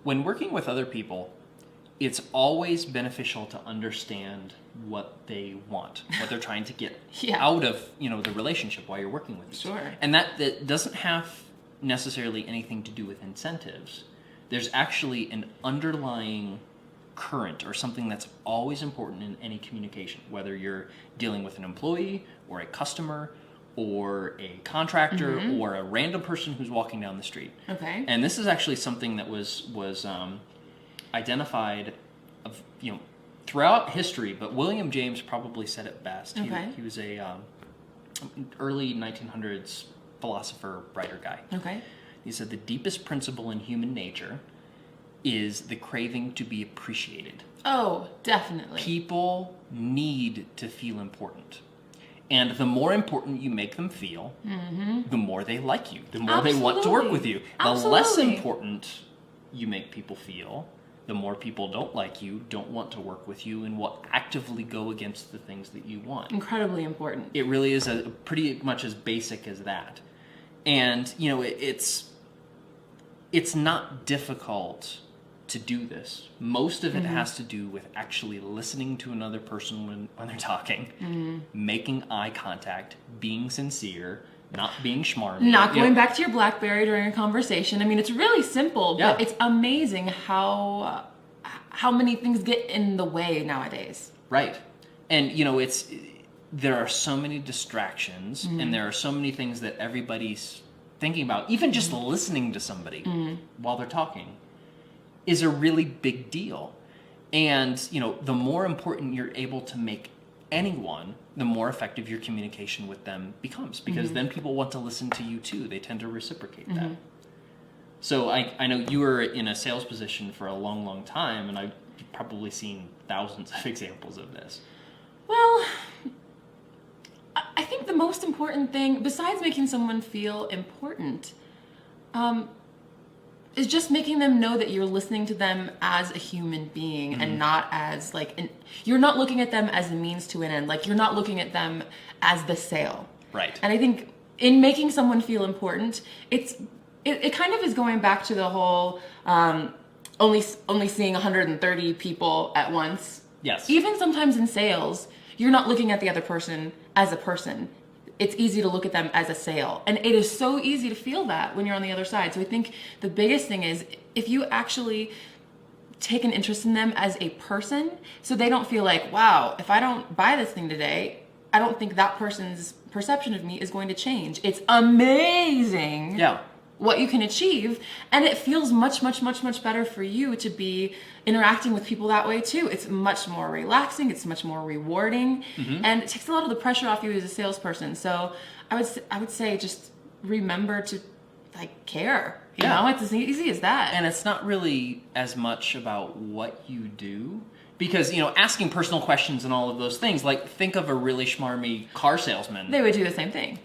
when working with other people, it's always beneficial to understand what they want, what they're trying to get out of, the relationship while you're working with them. Sure. And that doesn't have necessarily anything to do with incentives. There's actually an underlying current or something that's always important in any communication, whether you're dealing with an employee or a customer or a contractor or a random person who's walking down the street. Okay. And this is actually something that was identified throughout history, but William James probably said it best. Okay. He was a early 1900s philosopher, writer guy. Okay. He said the deepest principle in human nature is the craving to be appreciated. Oh, definitely. People need to feel important. And the more important you make them feel, the more they like you, the more they want to work with you. The less important you make people feel, the more people don't like you, don't want to work with you, and will actively go against the things that you want. Incredibly important. It really is pretty much as basic as that. And, it's not difficult to do this. Most of it has to do with actually listening to another person when they're talking, making eye contact, being sincere, not being schmarmy. Not going back to your BlackBerry during a conversation. I mean, it's really simple, but it's amazing how many things get in the way nowadays. Right. And, there are so many distractions, and there are so many things that everybody's thinking about. Even just listening to somebody while they're talking is a really big deal. And, the more important you're able to make anyone, the more effective your communication with them becomes, because then people want to listen to you too. They tend to reciprocate that. So I know you were in a sales position for a long, long time, and I've probably seen thousands of examples of this. Well, I think the most important thing, besides making someone feel important, is just making them know that you're listening to them as a human being and not as you're not looking at them as a means to an end. Like, you're not looking at them as the sale. Right. And I think in making someone feel important, it kind of is going back to the whole only seeing 130 people at once. Yes. Even sometimes in sales, you're not looking at the other person as a person. It's easy to look at them as a sale. And it is so easy to feel that when you're on the other side. So I think the biggest thing is if you actually take an interest in them as a person, so they don't feel like, wow, if I don't buy this thing today, I don't think that person's perception of me is going to change. It's amazing what you can achieve. And it feels much, much, much, much better for you to be interacting with people that way too. It's much more relaxing. It's much more rewarding. And it takes a lot of the pressure off you as a salesperson. So I would say just remember to care. You know, it's as easy as that. And it's not really as much about what you do, because, asking personal questions and all of those things, think of a really schmarmy car salesman. They would do the same thing.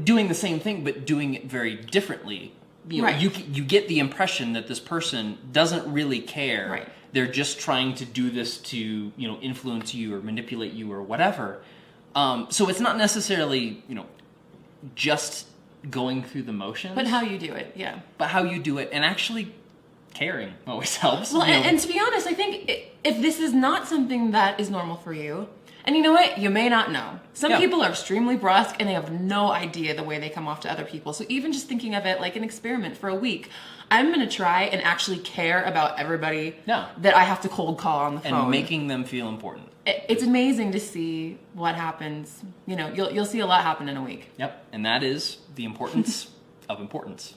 Doing the same thing, but doing it very differently. You get the impression that this person doesn't really care. Right. They're just trying to do this to, influence you or manipulate you or whatever. So it's not necessarily, just going through the motions. But how you do it, But how you do it, and actually caring always helps. Well, and to be honest, I think if this is not something that is normal for you, and you know what? You may not know. Some people are extremely brusque and they have no idea the way they come off to other people. So even just thinking of it like an experiment for a week, I'm going to try and actually care about everybody that I have to cold call on the phone. And making them feel important. It's amazing to see what happens. You'll see a lot happen in a week. Yep. And that is the importance of importance.